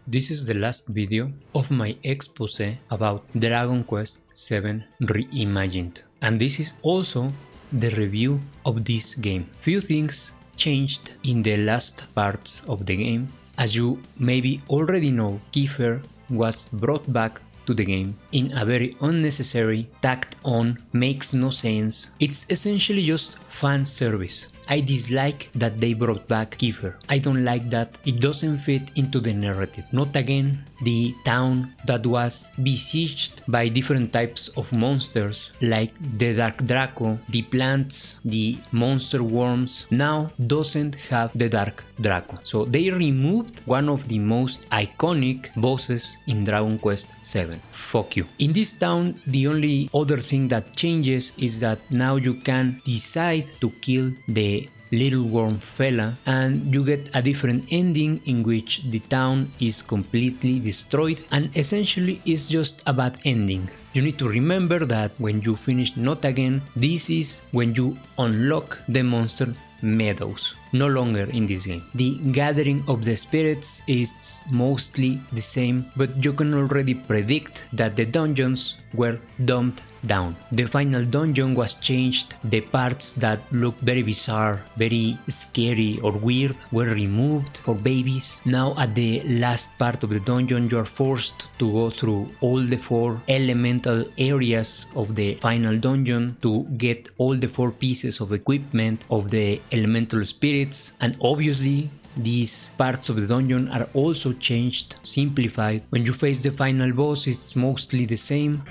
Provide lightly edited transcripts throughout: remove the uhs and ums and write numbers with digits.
This is the last video of my expose about Dragon Quest VII Reimagined, and this is also the review of this game. Few things changed in the last parts of the game. As you maybe already know, Kiefer was brought back to the game in a very unnecessary, tacked on, makes no sense. It's essentially just fan service. I dislike that they brought back Kiefer. I don't like that it doesn't fit into the narrative. Not again the town that was besieged by different types of monsters like the Dark Draco, the plants, the monster worms, now doesn't have the Dark Draco. So they removed one of the most iconic bosses in Dragon Quest VII. Fuck you. In this town, the only other thing that changes is that now you can decide to kill the little worm fella and you get a different ending in which the town is completely destroyed and essentially is just a bad ending. You need to remember that when you finish Not Again, this is when you unlock the monster meadows. No longer in this game. The gathering of the spirits is mostly the same, but you can already predict that the dungeons were dumbed down. The final dungeon was changed, the parts that looked very bizarre, very scary or weird were removed for babies. Now at the last part of the dungeon you are forced to go through all the 4 elemental areas of the final dungeon to get all the 4 pieces of equipment of the elemental spirits, and obviously these parts of the dungeon are also changed, simplified. When you face the final boss it's mostly the same.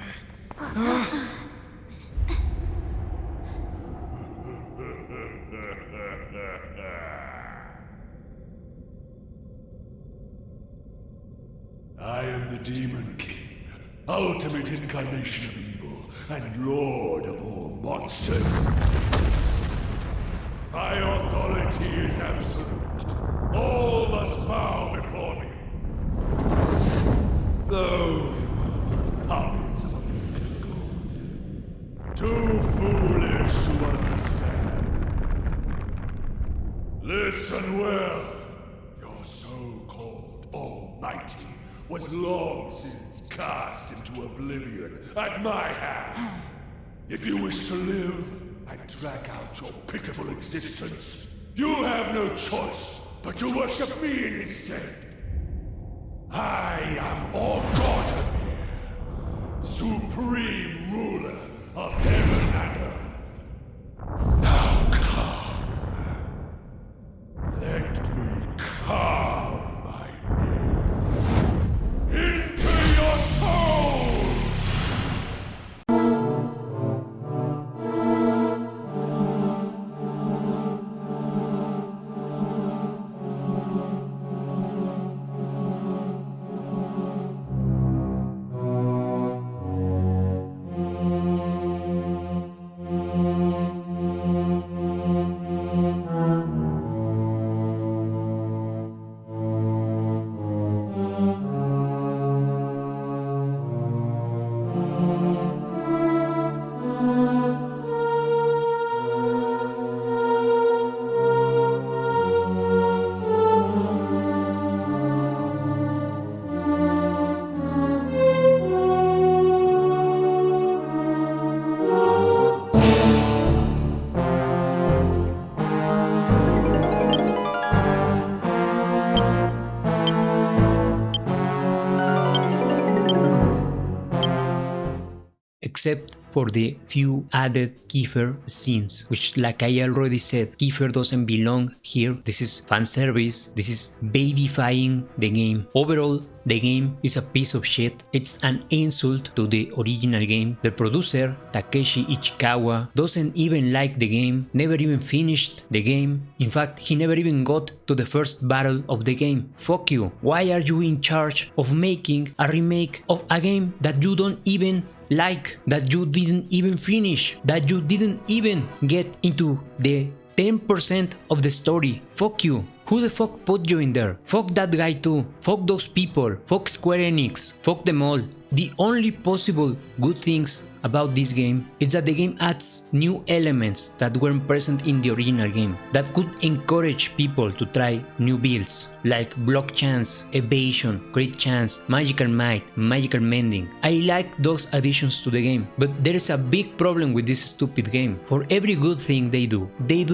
I am the Demon King, ultimate incarnation of evil, and lord of all monsters. My authority is absolute. All must bow before me. Though puppets of nuclear gold, too foolish to understand. Listen well. Your so-called Almighty was long since cast into oblivion at my hand. If you wish to live and drag out your pitiful existence, you have no choice but to worship me instead. I am Orgotamir, supreme ruler of heaven and earth. Now come, let me carve my name into your soul! Except for the few added Kiefer scenes, which, like I already said, Kiefer doesn't belong here. This is fan service, this is babyifying the game. Overall, the game is a piece of shit. It's an insult to the original game. The producer, Takeshi Ichikawa, doesn't even like the game, never even finished the game. In fact, he never even got to the first battle of the game. Fuck you. Why are you in charge of making a remake of a game that you don't even like, that you didn't even finish, that you didn't even get into the 10% of the story? Fuck you. Who the fuck put you in there? Fuck that guy too. Fuck those people. Fuck Square Enix. Fuck them all. The only possible good things about this game is that the game adds new elements that weren't present in the original game, that could encourage people to try new builds, like block chance, evasion, crit chance, magical might, magical mending. I like those additions to the game, but there is a big problem with this stupid game. For every good thing they do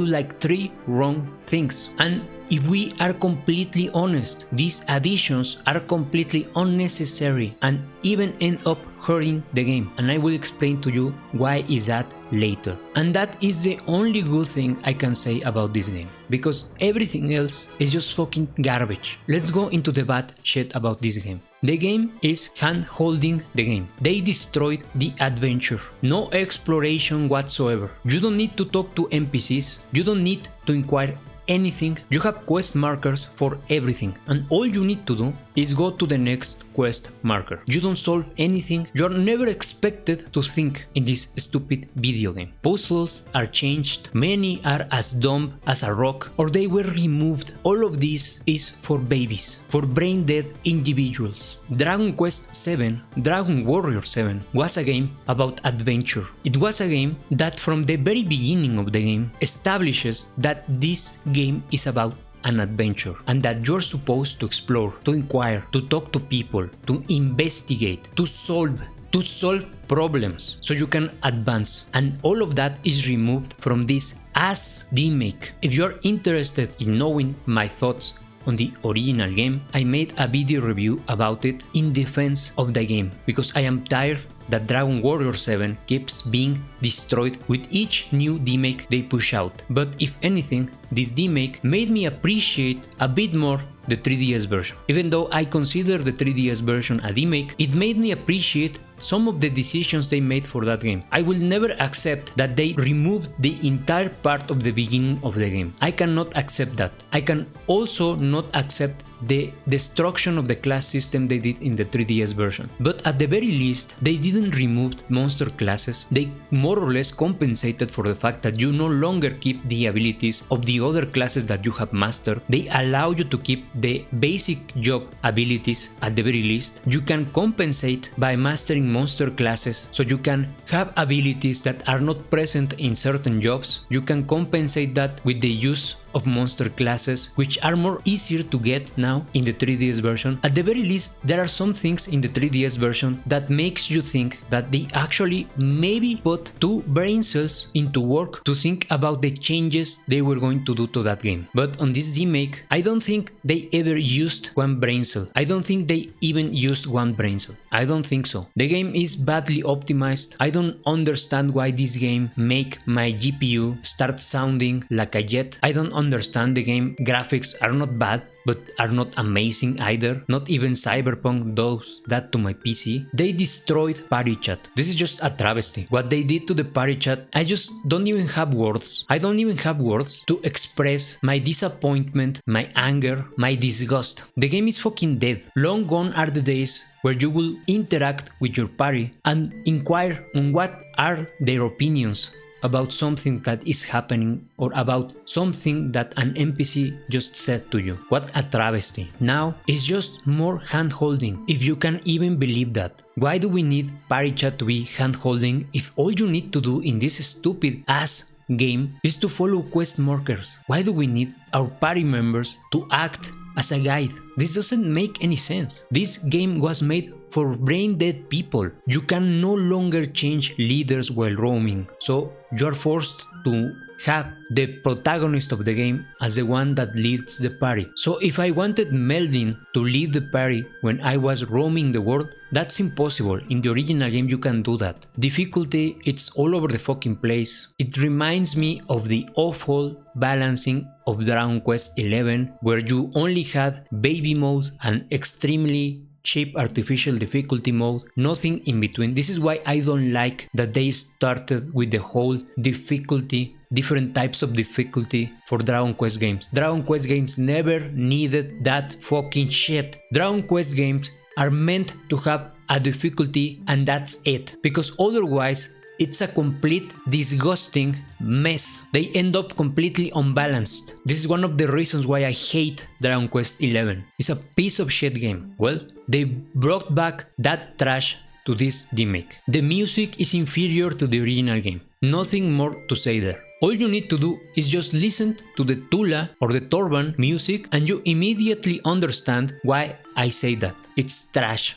like 3 wrong things. And if we are completely honest, these additions are completely unnecessary and even end up hurting the game, and I will explain to you why is that later. And that is the only good thing I can say about this game, because everything else is just fucking garbage. Let's go into the bad shit about this game. The game is hand-holding the game. They destroyed the adventure. No exploration whatsoever. You don't need to talk to NPCs. You don't need to inquire anything. You have quest markers for everything, and all you need to do is go to the next quest marker. You don't solve anything. You are never expected to think in this stupid video game. Puzzles are changed. Many are as dumb as a rock, or they were removed. All of this is for babies, for brain dead individuals. Dragon Quest VII, Dragon Warrior 7 was a game about adventure. It was a game that from the very beginning of the game establishes that this game is about an adventure, and that you're supposed to explore, to inquire, to talk to people, to investigate, to solve problems so you can advance. And all of that is removed from this ass Demake. If you're interested in knowing my thoughts on the original game, I made a video review about it in defense of the game, because I am tired that Dragon Warrior 7 keeps being destroyed with each new Demake they push out. But if anything, this Demake made me appreciate a bit more the 3DS version. Even though I consider the 3DS version a Demake, it made me appreciate some of the decisions they made for that game. I will never accept that they removed the entire part of the beginning of the game. I cannot accept that. I can also not accept the destruction of the class system they did in the 3DS version. But at the very least, they didn't remove monster classes. They more or less compensated for the fact that you no longer keep the abilities of the other classes that you have mastered. They allow you to keep the basic job abilities at the very least. You can compensate by mastering monster classes, so you can have abilities that are not present in certain jobs. You can compensate that with the use of monster classes, which are more easier to get now in the 3DS version. At the very least, there are some things in the 3DS version that makes you think that they actually maybe put 2 brain cells into work to think about the changes they were going to do to that game. But on this Demake, I don't think they ever used 1 brain cell. I don't think they even used 1 brain cell. I don't think so. The game is badly optimized. I don't understand why this game make my GPU start sounding like a jet. I don't understand the game. Graphics are not bad, but are not amazing either. Not even Cyberpunk does that to my PC. They destroyed party chat. This is just a travesty. What they did to the party chat, I just don't even have words. I don't even have words to express my disappointment, my anger, my disgust. The game is fucking dead. Long gone are the days where you will interact with your party and inquire on what are their opinions about something that is happening, or about something that an NPC just said to you. What a travesty. Now it's just more hand-holding, if you can even believe that. Why do we need party chat to be hand-holding if all you need to do in this stupid ass game is to follow quest markers? Why do we need our party members to act as a guide? This doesn't make any sense. This game was made for brain dead people. You can no longer change leaders while roaming, so you are forced to have the protagonist of the game as the one that leads the party. So if I wanted Melvin to lead the party when I was roaming the world, that's impossible. In the original game you can do that. Difficulty, it's all over the fucking place. It reminds me of the awful balancing of Dragon Quest XI, where you only had baby mode and extremely cheap artificial difficulty mode, nothing in between. This is why I don't like that they started with the whole difficulty, different types of difficulty for Dragon Quest games. Dragon Quest games never needed that fucking shit. Dragon Quest games are meant to have a difficulty and that's it, because otherwise it's a complete disgusting mess. They end up completely unbalanced. This is one of the reasons why I hate Dragon Quest XI. It's a piece of shit game. Well, they brought back that trash to this Demake. The music is inferior to the original game. Nothing more to say there. All you need to do is just listen to the Tula or the Torban music and you immediately understand why I say that. It's trash.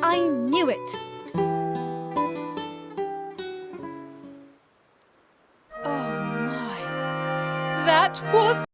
I knew it! Oh my... That was...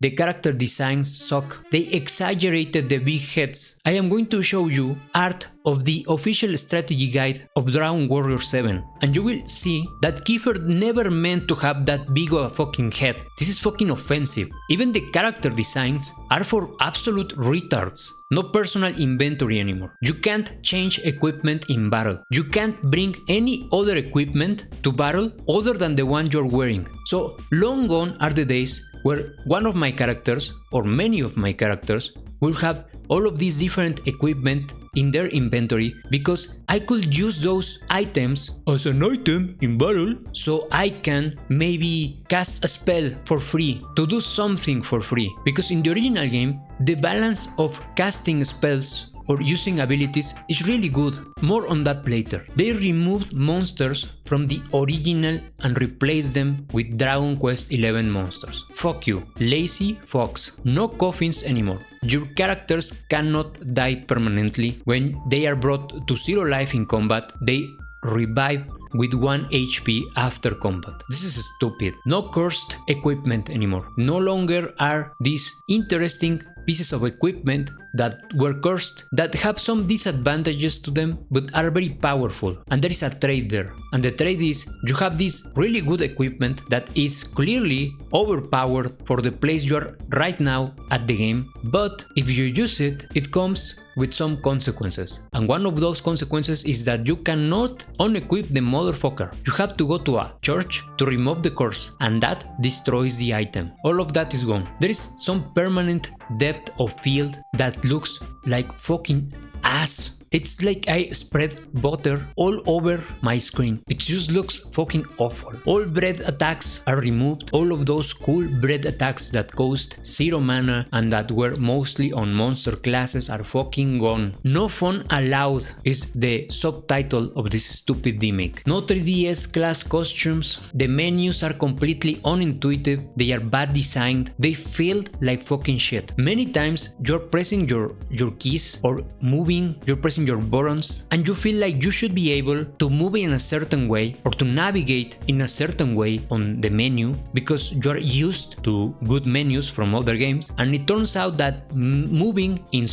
The character designs suck. They exaggerated the big heads. I am going to show you art of the official strategy guide of Dragon Warrior 7 and you will see that Kiefer never meant to have that big of a fucking head. This is fucking offensive. Even the character designs are for absolute retards. No personal inventory anymore. You can't change equipment in battle. You can't bring any other equipment to battle other than the one you're wearing. So long gone are the days where one of my characters, or many of my characters, will have all of these different equipment in their inventory because I could use those items as an item in battle so I can maybe cast a spell for free, to do something for free. Because in the original game, the balance of casting spells or using abilities is really good. More on that later. They removed monsters from the original and replaced them with Dragon Quest XI monsters. Fuck you. Lazy fox. No coffins anymore. Your characters cannot die permanently. When they are brought to 0 life in combat, they revive with 1 HP after combat. This is stupid. No cursed equipment anymore. No longer are these interesting pieces of equipment that were cursed that have some disadvantages to them but are very powerful, and there is a trade there, and the trade is you have this really good equipment that is clearly overpowered for the place you are right now at the game, but if you use it, it comes with some consequences, and one of those consequences is that you cannot unequip the motherfucker. You have to go to a church to remove the curse, and that destroys the item. All of that is gone. There is some permanent depth of field that looks like fucking ass. It's like I spread butter all over my screen. It just looks fucking awful. All bread attacks are removed. All of those cool bread attacks that cost 0 mana and that were mostly on monster classes are fucking gone. No fun allowed is the subtitle of this stupid Demake. No 3DS class costumes. The menus are completely unintuitive. They are bad designed. They feel like fucking shit. Many times you're pressing your keys or moving, you're pressing your buttons and you feel like you should be able to move in a certain way or to navigate in a certain way on the menu because you're used to good menus from other games, and it turns out that moving in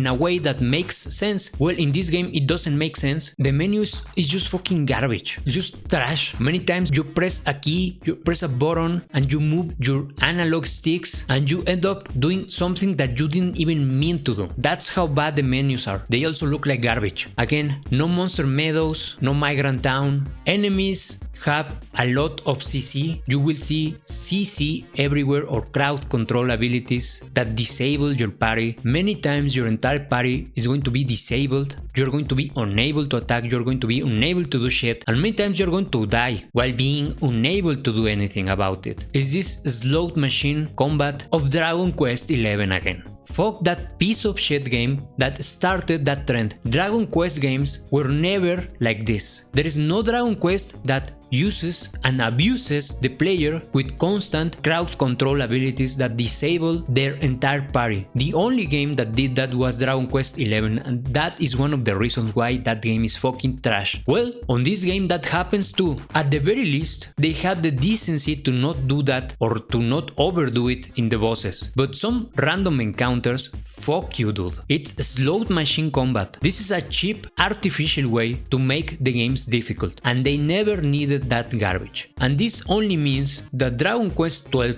a way that makes sense, well, in this game it doesn't make sense. The menu is just fucking garbage. It's just trash. Many times you press a key, you press a button and you move your analog sticks and you end up doing something that you didn't even mean to do. That's how bad the menus are. They also look like garbage. Again, no monster meadows, no migrant town. Enemies have a lot of CC. You will see CC everywhere or crowd control abilities that disable your party. Many times your entire party is going to be disabled. You're going to be unable to attack, you're going to be unable to do shit, and many times you're going to die while being unable to do anything about it. Is this slot machine combat of Dragon Quest XI again? Fuck that piece of shit game that started that trend. Dragon Quest games were never like this. There is no Dragon Quest that uses and abuses the player with constant crowd control abilities that disable their entire party. The only game that did that was Dragon Quest XI, and that is one of the reasons why that game is fucking trash. Well, on this game that happens too. At the very least, they had the decency to not do that or to not overdo it in the bosses. But some random encounters, fuck you dude. It's slot machine combat. This is a cheap, artificial way to make the games difficult, and they never needed that garbage. And this only means that Dragon Quest XII,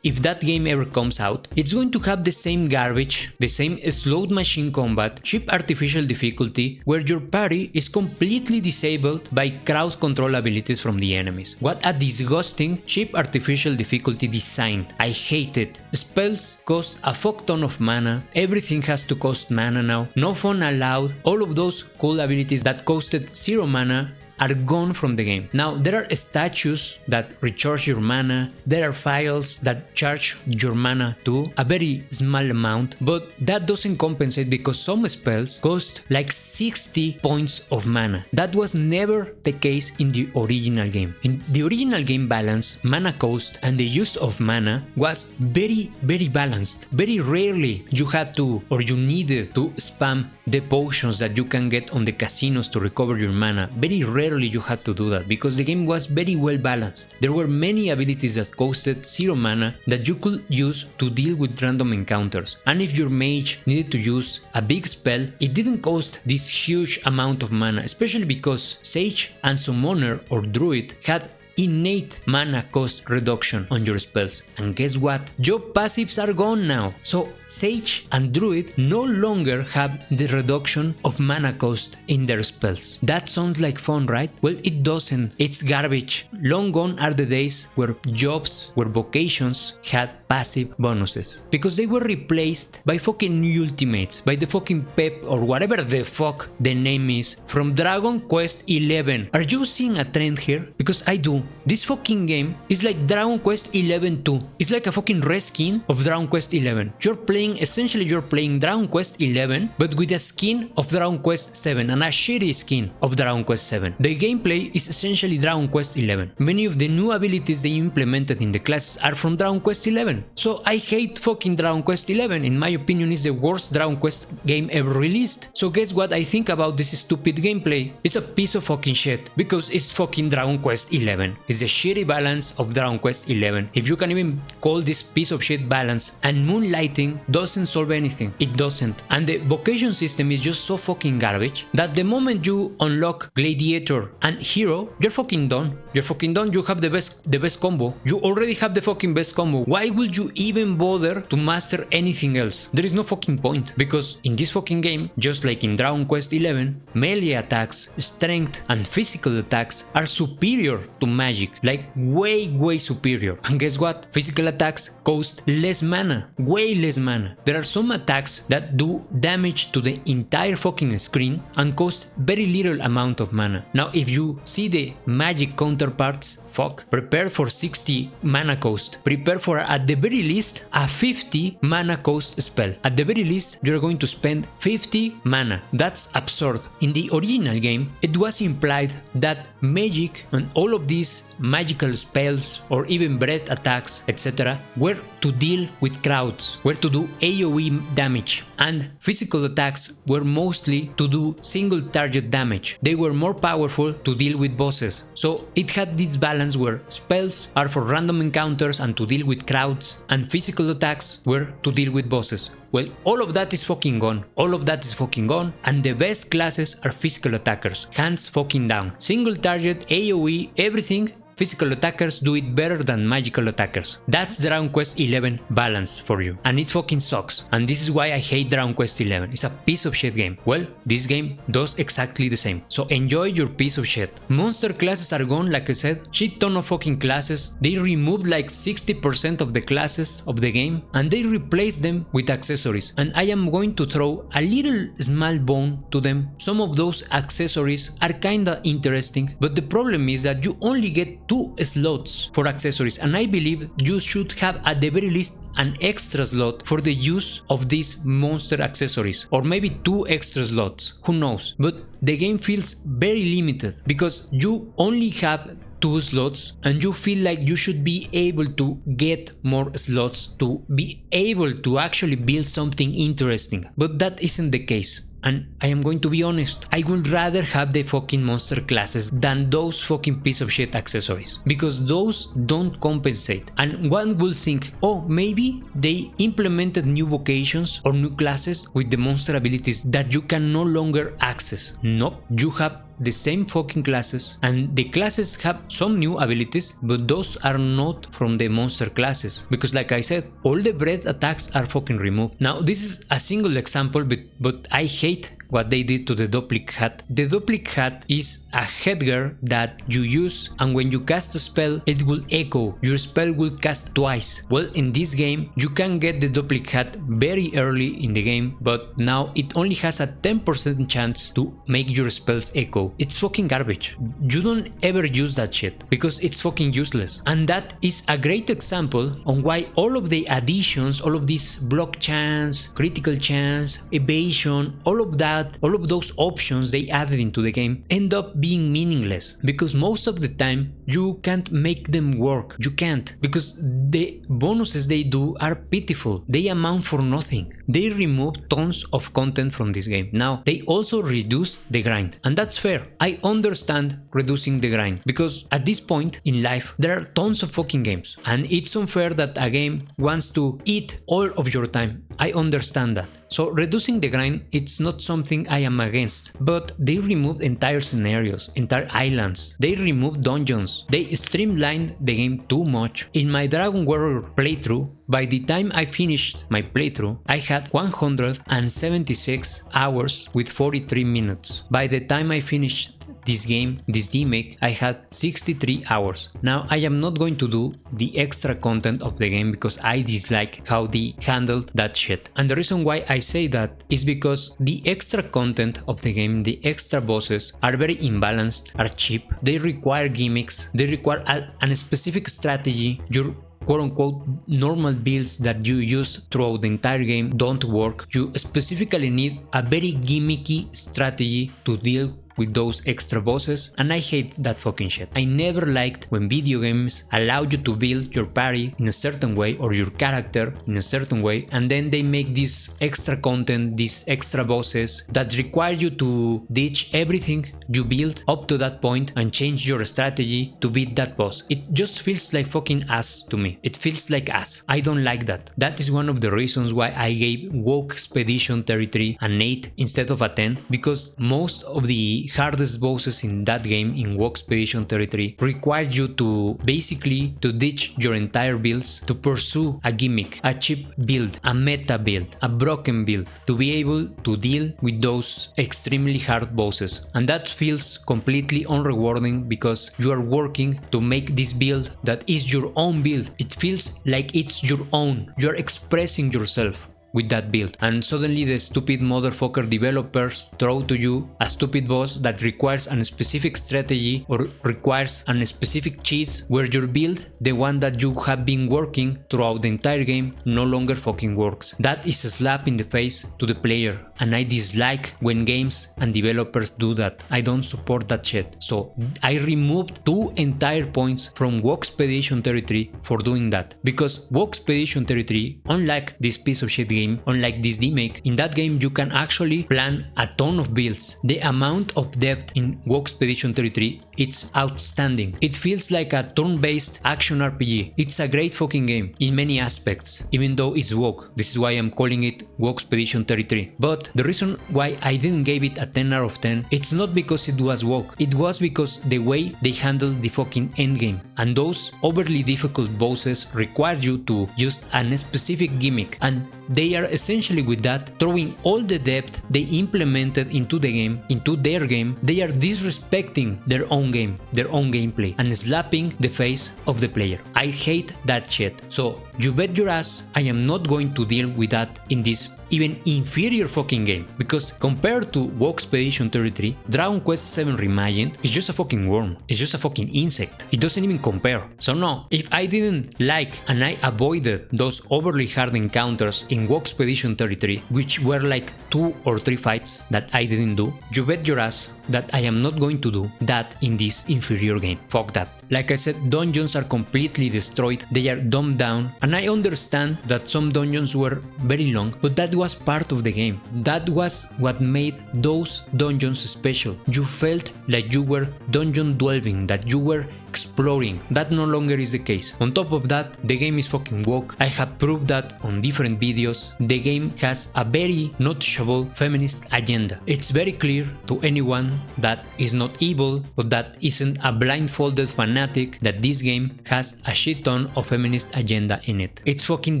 if that game ever comes out, it's going to have the same garbage, the same slot machine combat, cheap artificial difficulty, where your party is completely disabled by crowd control abilities from the enemies. What a disgusting, cheap artificial difficulty design. I hate it. Spells cost a fuck ton of mana, everything has to cost mana now, no fun allowed, all of those cool abilities that costed 0 mana are gone from the game. Now there are statues that recharge your mana, there are files that charge your mana too, a very small amount, but that doesn't compensate because some spells cost like 60 points of mana. That was never the case in the original game. In the original game balance, mana cost and the use of mana was very balanced. Very rarely you had to or you needed to spam the potions that you can get on the casinos to recover your mana. Very rarely you had to do that because the game was very well balanced. There were many abilities that costed 0 mana that you could use to deal with random encounters, and if your mage needed to use a big spell, it didn't cost this huge amount of mana, especially because Sage and Summoner or Druid had innate mana cost reduction on your spells. And guess what? Your passives are gone now. So Sage and Druid no longer have the reduction of mana cost in their spells. That sounds like fun, right? Well, it doesn't. It's garbage. Long gone are the days where jobs, where vocations had passive bonuses, because they were replaced by fucking new ultimates, by the fucking Pep or whatever the fuck the name is from Dragon Quest XI. Are you seeing a trend here? Because I do. This fucking game is like Dragon Quest XI 2. It's like a fucking reskin of Dragon Quest XI. You're playing Dragon Quest XI, but with a skin of Dragon Quest VII and a shitty skin of Dragon Quest VII. The gameplay is essentially Dragon Quest XI. Many of the new abilities they implemented in the classes are from Dragon Quest XI. So I hate fucking Dragon Quest XI. In my opinion, it's the worst Dragon Quest game ever released. So guess what I think about this stupid gameplay? It's a piece of fucking shit because it's fucking Dragon Quest XI. It's the shitty balance of Dragon Quest XI. If you can even call this piece of shit balance, and moonlighting doesn't solve anything. It doesn't. And the vocation system is just so fucking garbage that the moment you unlock Gladiator and Hero, you're fucking done. You're fucking done. You have the best combo. You already have the fucking best combo. Why would you even bother to master anything else? There is no fucking point, because in this fucking game, just like in Dragon Quest XI, melee attacks, strength and physical attacks are superior to magic, like way superior. And guess what? Physical attacks cost less mana, way less mana. There are some attacks that do damage to the entire fucking screen and cost very little amount of mana. Now if you see the magic counterparts, fuck, prepare for 60 mana cost. Prepare for at the very least a 50 mana cost spell. At the very least you're going to spend 50 mana. That's absurd. In the original game it was implied that magic and all of these magical spells or even breath attacks, etc., were to deal with crowds, were to do AoE damage, and physical attacks were mostly to do single target damage. They were more powerful to deal with bosses. So it had this balance where spells are for random encounters and to deal with crowds, and physical attacks were to deal with bosses. Well, all of that is fucking gone. All of that is fucking gone, and the best classes are physical attackers. Hands fucking down. Single target, AoE, everything physical attackers do it better than magical attackers. That's Dragon Quest XI balance for you, and it fucking sucks. And this is why I hate Dragon Quest XI. It's a piece of shit game. Well, this game does exactly the same. So enjoy your piece of shit. Monster classes are gone, like I said. Shit ton of fucking classes. They removed like 60% of the classes of the game, and they replaced them with accessories. And I am going to throw a little small bone to them. Some of those accessories are kinda interesting, but the problem is that you only get 2 slots for accessories, and I believe you should have at the very least an extra slot for the use of these monster accessories, or maybe 2 extra slots, who knows. But the game feels very limited because you only have 2 slots, and you feel like you should be able to get more slots to be able to actually build something interesting, but that isn't the case. And I am going to be honest, I would rather have the fucking monster classes than those fucking piece of shit accessories, because those don't compensate. And one would think, oh, maybe they implemented new vocations or new classes with the monster abilities that you can no longer access. Nope, you have the same fucking classes, and the classes have some new abilities, but those are not from the monster classes, because like I said, all the breath attacks are fucking removed. Now this is a single example, but I hate what they did to the Duplicate Hat. The Duplicate Hat is a headgear that you use, and when you cast a spell, it will echo. Your spell will cast twice. Well, in this game, you can get the Duplicate Hat very early in the game, but now it only has a 10% chance to make your spells echo. It's fucking garbage. You don't ever use that shit because it's fucking useless. And that is a great example on why all of the additions, all of these block chance, critical chance, evasion, all of that, all of those options they added into the game end up being meaningless, because most of the time you can't make them work. You can't, because the bonuses they do are pitiful. They amount for nothing. They remove tons of content from this game. Now they also reduce the grind, and that's fair. I understand reducing the grind, because at this point in life there are tons of fucking games, and it's unfair that a game wants to eat all of your time. I understand that. So reducing the grind, it's not something I am against, but they removed entire scenarios, entire islands. They removed dungeons. They streamlined the game too much. In my Dragon Warrior playthrough, by the time I finished my playthrough, I had 176 hours with 43 minutes. By the time I finished this game, this Demake, I had 63 hours. Now I am not going to do the extra content of the game because I dislike how they handled that shit. And the reason why I say that is because the extra content of the game, the extra bosses, are very imbalanced, are cheap, they require gimmicks, they require a specific strategy. Your quote-unquote normal builds that you use throughout the entire game don't work. You specifically need a very gimmicky strategy to deal with those extra bosses, and I hate that fucking shit. I never liked when video games allow you to build your party in a certain way or your character in a certain way, and then they make this extra content, these extra bosses that require you to ditch everything you built up to that point and change your strategy to beat that boss. It just feels like fucking ass to me. It feels like ass. I don't like that. That is one of the reasons why I gave WoW Expedition 33 an 8 instead of a 10, because most of the hardest bosses in that game, in WoW Expedition 33, required you to basically to ditch your entire builds to pursue a gimmick, a cheap build, a meta build, a broken build, to be able to deal with those extremely hard bosses. And that feels completely unrewarding because you are working to make this build that is your own build. It feels like it's your own. You're expressing yourself with that build, and suddenly the stupid motherfucker developers throw to you a stupid boss that requires a specific strategy or requires a specific cheese, where your build, the one that you have been working throughout the entire game, no longer fucking works. That is a slap in the face to the player, and I dislike when games and developers do that. I don't support that shit. So I removed 2 entire points from WoW Expedition 33 for doing that, because WoW Expedition 33, unlike this piece of shit game, game, unlike this Demake, in that game you can actually plan a ton of builds. The amount of depth in WoW Expedition 33, it's outstanding. It feels like a turn-based action RPG. It's a great fucking game in many aspects, even though it's WoW. This is why I'm calling it WoW Expedition 33. But the reason why I didn't give it a 10 out of 10, it's not because it was WoW. It was because the way they handled the fucking endgame. And those overly difficult bosses require you to use a specific gimmick, and they are essentially with that throwing all the depth they implemented into the game, into their game. They are disrespecting their own game, their own gameplay, and slapping the face of the player. I hate that shit. So you bet your ass I am not going to deal with that in this even inferior fucking game, because compared to WoW Expedition 33, Dragon Quest VII Reimagined is just a fucking worm. It's just a fucking insect. It doesn't even compare. So no, if I didn't like and I avoided those overly hard encounters in WoW Expedition 33, which were like 2 or 3 fights that I didn't do, you bet your ass that I am not going to do that in this inferior game. Fuck that. Like I said, dungeons are completely destroyed, they are dumbed down, and I understand that some dungeons were very long, but that was part of the game. That was what made those dungeons special. You felt like you were dungeon delving, that you were exploring. That no longer is the case. On top of that, the game is fucking woke. I have proved that on different videos. The game has a very noticeable feminist agenda. It's very clear to anyone that is not evil, but that isn't a blindfolded fanatic, that this game has a shit ton of feminist agenda in it. It's fucking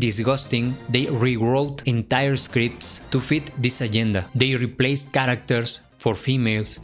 disgusting. They rewrote entire scripts to fit this agenda. They replaced characters for females.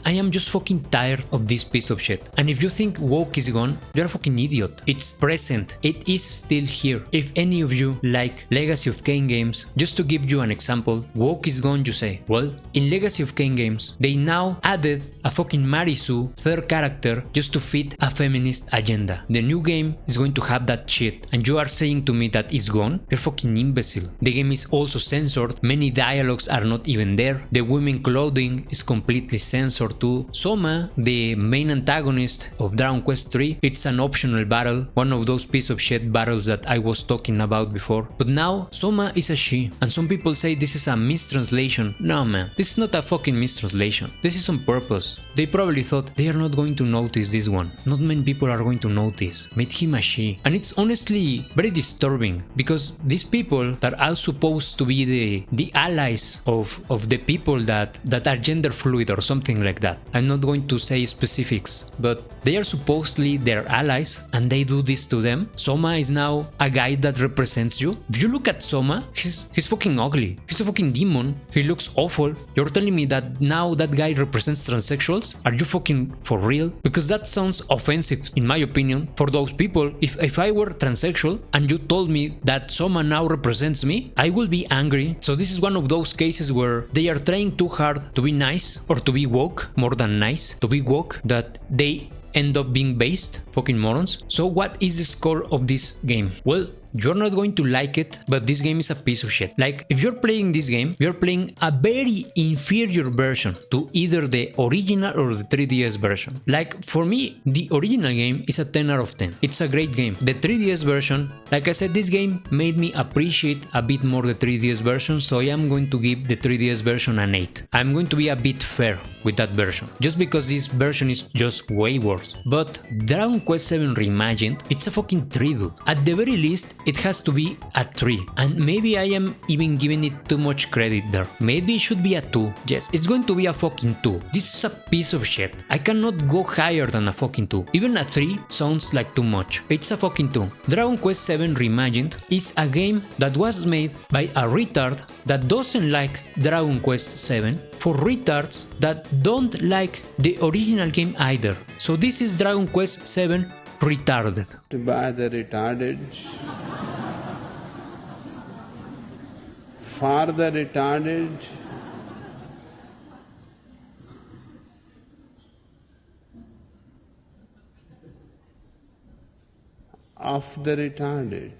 I am just fucking tired of this piece of shit. And if you think woke is gone, you're a fucking idiot. It's present. It is still here. If any of you like Legacy of Kain games, just to give you an example, woke is gone, you say. Well, in Legacy of Kain games, they now added a fucking Marisu third character just to fit a feminist agenda. The new game is going to have that shit, and you are saying to me that it's gone? You're fucking imbecile. The game is also censored. Many dialogues are not even there. The women clothing is completely censored too. Soma, the main antagonist of Dragon Quest III, it's an optional battle, one of those piece of shit battles that I was talking about before. But now Soma is a she, and some people say this is a mistranslation. No man, this is not a fucking mistranslation. This is on purpose. They probably thought they are not going to notice this one. Not many people are going to notice. Made him a she. And it's honestly very disturbing, because these people that are supposed to be the allies of the people that are gender fluid or something like that. I'm not going to say specifics, but they are supposedly their allies, and they do this to them. Soma is now a guy that represents you. If you look at Soma, he's fucking ugly. He's a fucking demon. He looks awful. You're telling me that now that guy represents transsexuals? Are you fucking for real? Because that sounds offensive, in my opinion, for those people. If I were transsexual and you told me that Soma now represents me, I will be angry. So this is one of those cases where they are trying too hard to be nice, or to be woke, more than nice, to be woke, that they end up being based. Fucking morons. So what is the score of this game? Well, you're not going to like it, but this game is a piece of shit. Like, if you're playing this game, you're playing a very inferior version to either the original or the 3DS version. Like, for me, the original game is a 10 out of 10. It's a great game. The 3DS version, like I said, this game made me appreciate a bit more the 3DS version, so I am going to give the 3DS version an 8. I'm going to be a bit fair with that version, just because this version is just way worse. But Dragon Quest VII Reimagined, it's a fucking 3, dude. At the very least, it has to be a 3, and maybe I am even giving it too much credit there. Maybe it should be a 2. Yes, it's going to be a fucking 2. This is a piece of shit. I cannot go higher than a fucking 2. Even a 3 sounds like too much. It's a fucking 2. Dragon Quest VII Reimagined is a game that was made by a retard that doesn't like Dragon Quest VII, for retards that don't like the original game either. So this is Dragon Quest VII retarded. By the retarded, for the retarded, of the retarded.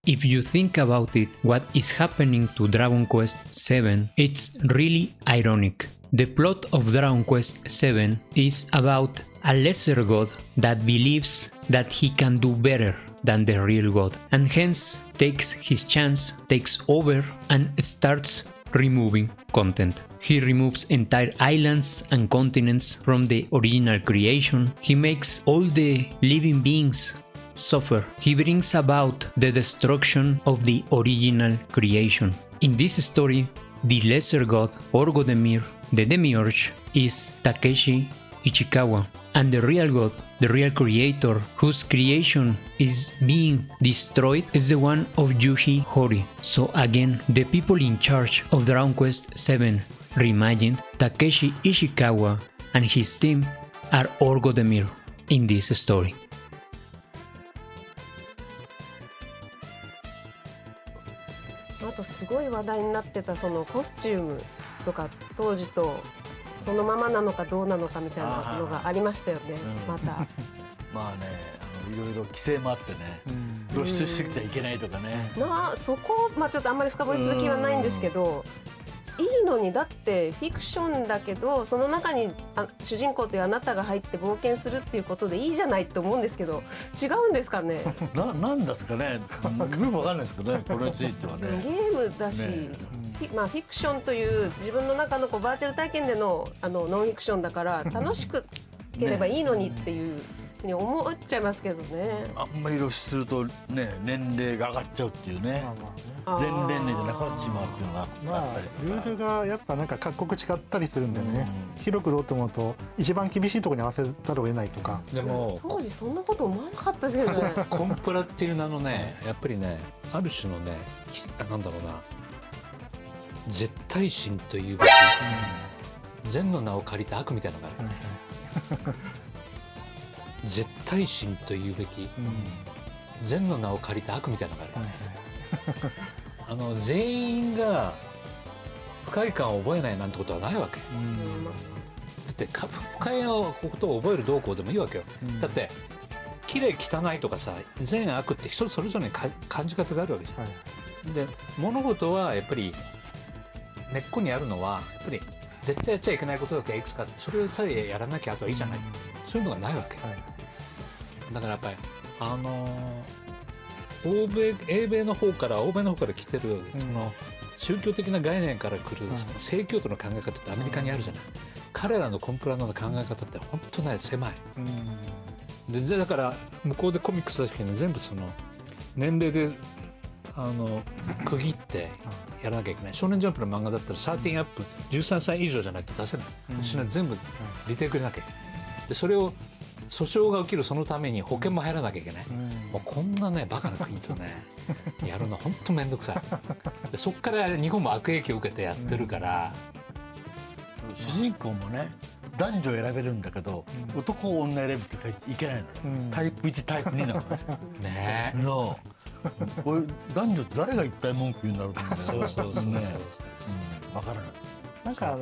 If you think about it, what is happening to Dragon Quest VII, it's really ironic. The plot of Dragon Quest VII is about a lesser god that believes that he can do better. than the real god, and hence takes his chance, takes over, and starts removing content. He removes entire islands and continents from the original creation. He makes all the living beings suffer. He brings about the destruction of the original creation. In this story, the lesser god, or Godemir, the demiurge, is Takeshi Ichikawa, and the real god, the real creator, whose creation is being destroyed, is the one of Yuji Horii. So again, the people in charge of Dragon Quest VII Reimagined, Takeshi Ishikawa and his team, are all Godemir in this story. あとすごい話題になってたそのコスチュームとか当時とそのままなのかどうなのかみたいなのがありましたよね、また。まあね、いろいろ規制もあってね、露出してきちゃいけないとかね。そこ、ちょっとあんまり深掘りする気はないんですけど、いいのにだってフィクションだけどその中に主人公というあなたが入って冒険するっていうことでいいじゃないと思うんですけど、違うんですかね。なんですかね。よくわかんないですけどね、これについてはね。ゲームだし、フィクションという自分の中のバーチャル体験でのノンフィクションだから楽しくければいいのにっていうふうに思っちゃいますけどね。あんまり露出するとね、年齢が上がっちゃうっていうね。全年齢じゃなくなってしまうっていうのがあったりとか。ルールがやっぱなんか各国違ったりするんでね、広く売ろうと思うと一番厳しいところに合わせざるを得ないとか。でも当時そんなこと思わなかったですけどね。コンプラっていう名のね、やっぱりね、ある種のね、なんだろうな、絶対神というべき、善の名を借りた悪みたいなのがある。絶対神というべき、善の名を借りた悪みたいなのがある。全員が不快感を覚えないなんてことはないわけ。だって不快なことを覚える動向でもいいわけよ。だって綺麗汚いとかさ、善悪って人それぞれに感じ方があるわけじゃん。で物事はやっぱり根っこにあるのはやっぱり絶対やっちゃいけないことだけいくつかあって、それさえやらなきゃあとはいいじゃない、そういうのがないわけ。だからやっぱり欧米の方から来てるその宗教的な概念から来るその正教徒の考え方ってアメリカにあるじゃない。彼らのコンプラの考え方って本当ね狭い。でだから向こうでコミックスだけに全部その年齢で区切ってやらなきゃいけない。少年ジャンプの漫画だったら13アップ13歳以上じゃないと出せない。全部リテイクでなきゃいけない。でそれを訴訟が起きるそのために保険も入らなきゃいけない。もうこんなねバカな国とねやるの本当面倒くさい。でそっから日本も悪影響を受けてやってるから、主人公もね男女選べるんだけど、男を女選ぶって書いていけないの、タイプ1タイプ2なのね。これ男女って誰が一体文句言うんだろうと思って。そうね、わからない。なんか